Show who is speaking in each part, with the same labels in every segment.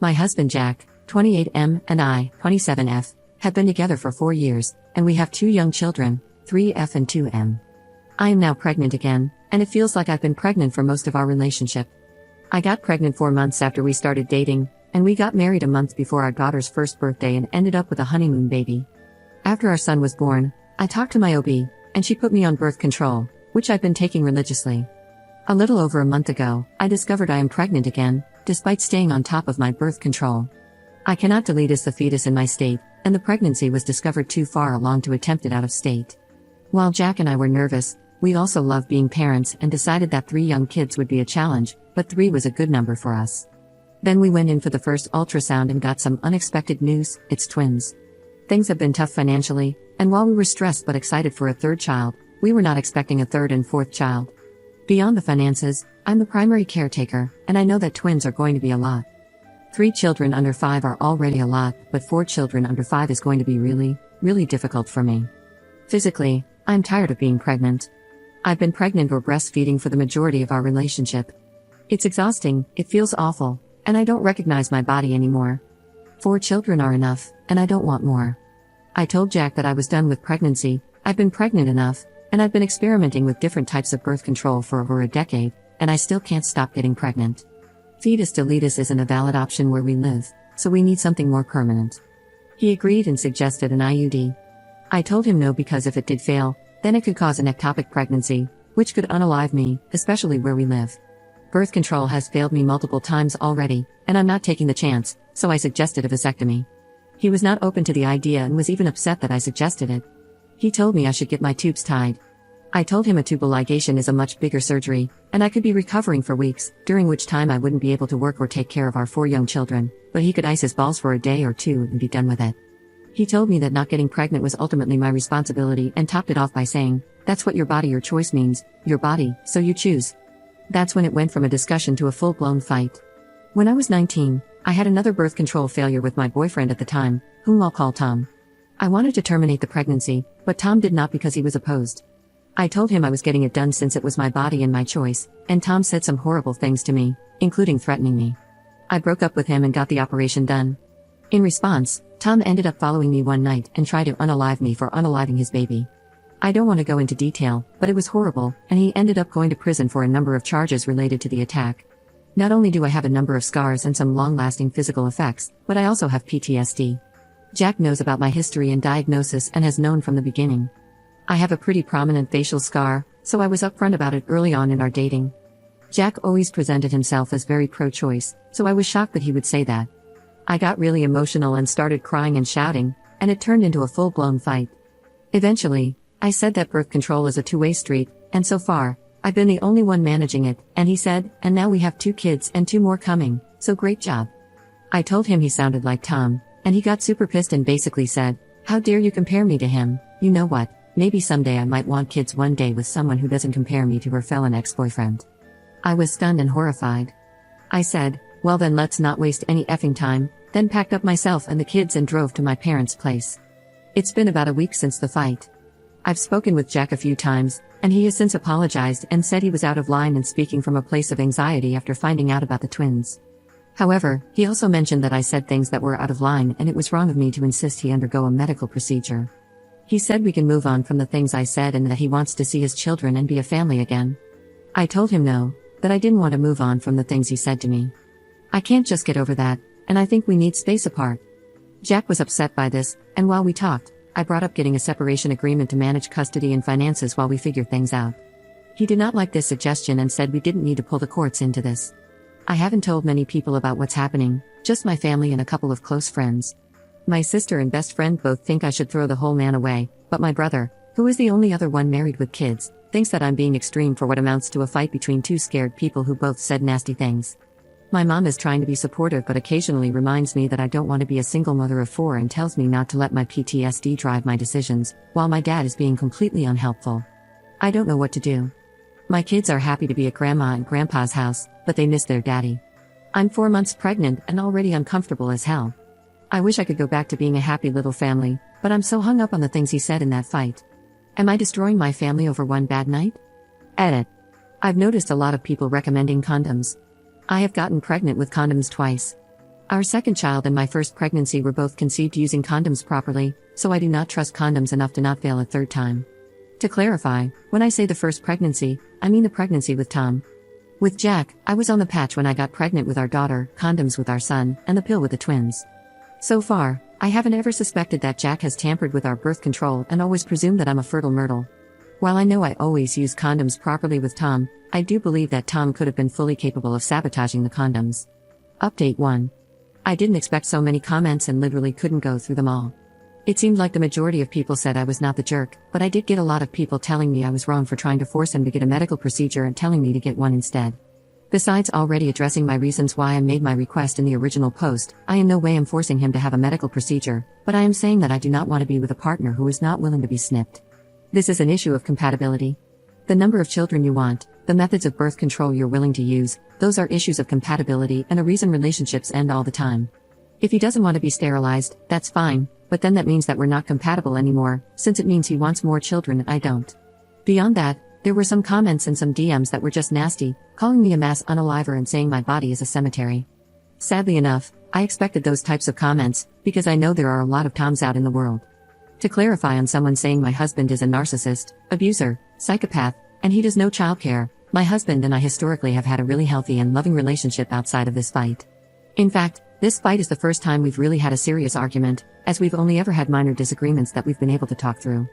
Speaker 1: My husband Jack, 28M, and I, 27F, have been together for 4 years, and we have 2 young children, 3F and 2M. I am now pregnant again, and it feels like I've been pregnant for most of our relationship. I got pregnant 4 months after we started dating, and we got married a month before our daughter's first birthday and ended up with a honeymoon baby. After our son was born, I talked to my OB, and she put me on birth control, which I've been taking religiously. A little over a month ago, I discovered I am pregnant again, despite staying on top of my birth control. I cannot delete the fetus in my state, and the pregnancy was discovered too far along to attempt it out of state. While Jack and I were nervous, we also love being parents and decided that 3 young kids would be a challenge, but 3 was a good number for us. Then we went in for the first ultrasound and got some unexpected news: it's twins. Things have been tough financially, and while we were stressed but excited for a 3rd child, we were not expecting a 3rd and 4th child. Beyond the finances, I'm the primary caretaker, and I know that twins are going to be a lot. 3 children under 5 are already a lot, but 4 children under 5 is going to be really, really difficult for me. Physically, I'm tired of being pregnant. I've been pregnant or breastfeeding for the majority of our relationship. It's exhausting, it feels awful, and I don't recognize my body anymore. 4 children are enough, and I don't want more. I told Jack that I was done with pregnancy. I've been pregnant enough, and I've been experimenting with different types of birth control for over a decade, and I still can't stop getting pregnant. Fetus deletus isn't a valid option where we live, so we need something more permanent. He agreed and suggested an IUD. I told him no because if it did fail, then it could cause an ectopic pregnancy, which could unalive me, especially where we live. Birth control has failed me multiple times already, and I'm not taking the chance, so I suggested a vasectomy. He was not open to the idea and was even upset that I suggested it. He told me I should get my tubes tied. I told him a tubal ligation is a much bigger surgery, and I could be recovering for weeks, during which time I wouldn't be able to work or take care of our 4 young children, but he could ice his balls for a day or 2 and be done with it. He told me that not getting pregnant was ultimately my responsibility and topped it off by saying, "That's what your body or choice means, your body, so you choose." That's when it went from a discussion to a full-blown fight. When I was 19, I had another birth control failure with my boyfriend at the time, whom I'll call Tom. I wanted to terminate the pregnancy, but Tom did not because he was opposed. I told him I was getting it done since it was my body and my choice, and Tom said some horrible things to me, including threatening me. I broke up with him and got the operation done. In response, Tom ended up following me one night and tried to unalive me for unaliving his baby. I don't want to go into detail, but it was horrible, and he ended up going to prison for a number of charges related to the attack. Not only do I have a number of scars and some long-lasting physical effects, but I also have PTSD. Jack knows about my history and diagnosis and has known from the beginning. I have a pretty prominent facial scar, so I was upfront about it early on in our dating. Jack always presented himself as very pro-choice, so I was shocked that he would say that. I got really emotional and started crying and shouting, and it turned into a full-blown fight. Eventually, I said that birth control is a two-way street, and so far, I've been the only one managing it, and he said, "And now we have 2 kids and 2 more coming, so great job." I told him he sounded like Tom, and he got super pissed and basically said, "How dare you compare me to him? You know what, maybe someday I might want kids one day with someone who doesn't compare me to her felon ex-boyfriend." I was stunned and horrified. I said, "Well then let's not waste any effing time," then packed up myself and the kids and drove to my parents' place. It's been about a week since the fight. I've spoken with Jack a few times, and he has since apologized and said he was out of line and speaking from a place of anxiety after finding out about the twins. However, he also mentioned that I said things that were out of line and it was wrong of me to insist he undergo a medical procedure. He said we can move on from the things I said and that he wants to see his children and be a family again. I told him no, that I didn't want to move on from the things he said to me. I can't just get over that, and I think we need space apart. Jack was upset by this, and while we talked, I brought up getting a separation agreement to manage custody and finances while we figured things out. He did not like this suggestion and said we didn't need to pull the courts into this. I haven't told many people about what's happening, just my family and a couple of close friends. My sister and best friend both think I should throw the whole man away, but my brother, who is the only other one married with kids, thinks that I'm being extreme for what amounts to a fight between 2 scared people who both said nasty things. My mom is trying to be supportive but occasionally reminds me that I don't want to be a single mother of 4 and tells me not to let my PTSD drive my decisions, while my dad is being completely unhelpful. I don't know what to do. My kids are happy to be at grandma and grandpa's house, but they miss their daddy. I'm 4 months pregnant and already uncomfortable as hell. I wish I could go back to being a happy little family, but I'm so hung up on the things he said in that fight. Am I destroying my family over one bad night? Edit. I've noticed a lot of people recommending condoms. I have gotten pregnant with condoms twice. Our second child and my first pregnancy were both conceived using condoms properly, so I do not trust condoms enough to not fail a third time. To clarify, when I say the first pregnancy, I mean the pregnancy with Tom. With Jack, I was on the patch when I got pregnant with our daughter, condoms with our son, and the pill with the twins. So far, I haven't ever suspected that Jack has tampered with our birth control and always presumed that I'm a fertile myrtle. While I know I always use condoms properly with Tom, I do believe that Tom could have been fully capable of sabotaging the condoms. Update 1. I didn't expect so many comments and literally couldn't go through them all. It seemed like the majority of people said I was not the jerk, but I did get a lot of people telling me I was wrong for trying to force him to get a medical procedure and telling me to get one instead. Besides already addressing my reasons why I made my request in the original post, I in no way am forcing him to have a medical procedure, but I am saying that I do not want to be with a partner who is not willing to be snipped. This is an issue of compatibility. The number of children you want, the methods of birth control you're willing to use, those are issues of compatibility and a reason relationships end all the time. If he doesn't want to be sterilized, that's fine, but then that means that we're not compatible anymore, since it means he wants more children and I don't. Beyond that, there were some comments and some DMs that were just nasty, calling me a mass unaliver and saying my body is a cemetery. Sadly enough, I expected those types of comments, because I know there are a lot of Toms out in the world. To clarify on someone saying my husband is a narcissist, abuser, psychopath, and he does no childcare, my husband and I historically have had a really healthy and loving relationship outside of this fight. In fact, this fight is the first time we've really had a serious argument, as we've only ever had minor disagreements that we've been able to talk through.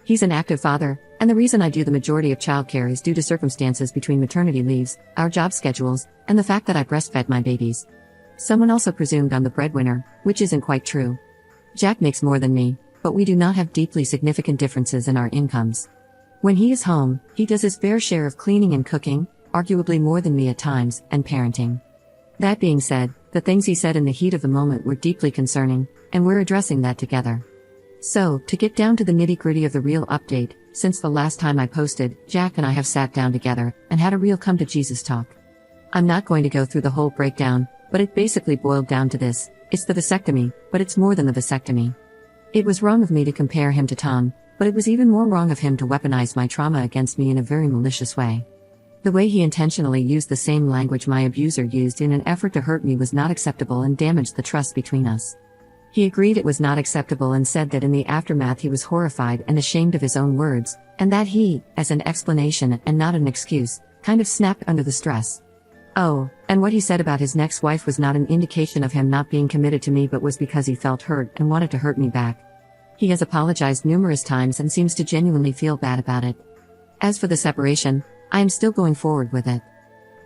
Speaker 1: He's an active father, and the reason I do the majority of childcare is due to circumstances between maternity leaves, our job schedules, and the fact that I breastfed my babies. Someone also presumed I'm the breadwinner, which isn't quite true. Jack makes more than me, but we do not have deeply significant differences in our incomes. When he is home, he does his fair share of cleaning and cooking, arguably more than me at times, and parenting. That being said, the things he said in the heat of the moment were deeply concerning, and we're addressing that together. So, to get down to the nitty-gritty of the real update, since the last time I posted, Jack and I have sat down together and had a real come-to-Jesus talk. I'm not going to go through the whole breakdown, but it basically boiled down to this: it's the vasectomy, but it's more than the vasectomy. It was wrong of me to compare him to Tom, but it was even more wrong of him to weaponize my trauma against me in a very malicious way. The way he intentionally used the same language my abuser used in an effort to hurt me was not acceptable and damaged the trust between us. He agreed it was not acceptable and said that in the aftermath he was horrified and ashamed of his own words, and that he, as an explanation and not an excuse, kind of snapped under the stress. Oh, and what he said about his next wife was not an indication of him not being committed to me, but was because he felt hurt and wanted to hurt me back. He has apologized numerous times and seems to genuinely feel bad about it. As for the separation, I am still going forward with it.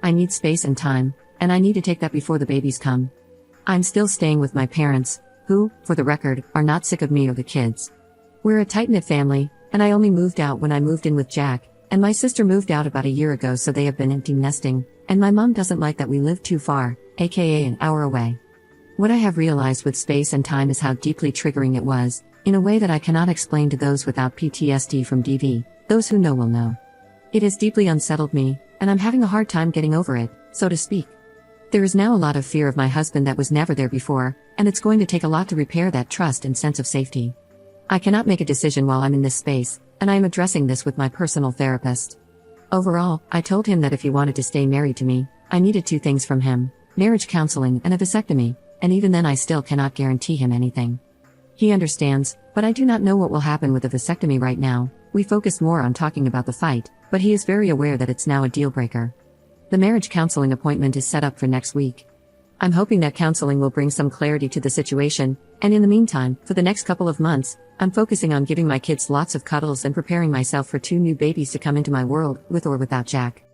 Speaker 1: I need space and time, and I need to take that before the babies come. I'm still staying with my parents, who, for the record, are not sick of me or the kids. We're a tight-knit family, and I only moved out when I moved in with Jack, and my sister moved out about a year ago, so they have been empty nesting, and my mom doesn't like that we live too far, aka an hour away. What I have realized with space and time is how deeply triggering it was, in a way that I cannot explain to those without PTSD from DV. Those who know will know. It has deeply unsettled me, and I'm having a hard time getting over it, so to speak. There is now a lot of fear of my husband that was never there before, and it's going to take a lot to repair that trust and sense of safety. I cannot make a decision while I'm in this space, and I am addressing this with my personal therapist. Overall, I told him that if he wanted to stay married to me, I needed 2 things from him: marriage counseling and a vasectomy, and even then I still cannot guarantee him anything. He understands, but I do not know what will happen with the vasectomy right now. We focus more on talking about the fight, but he is very aware that it's now a deal breaker. The marriage counseling appointment is set up for next week. I'm hoping that counseling will bring some clarity to the situation, and in the meantime, for the next couple of months, I'm focusing on giving my kids lots of cuddles and preparing myself for 2 new babies to come into my world, with or without Jack.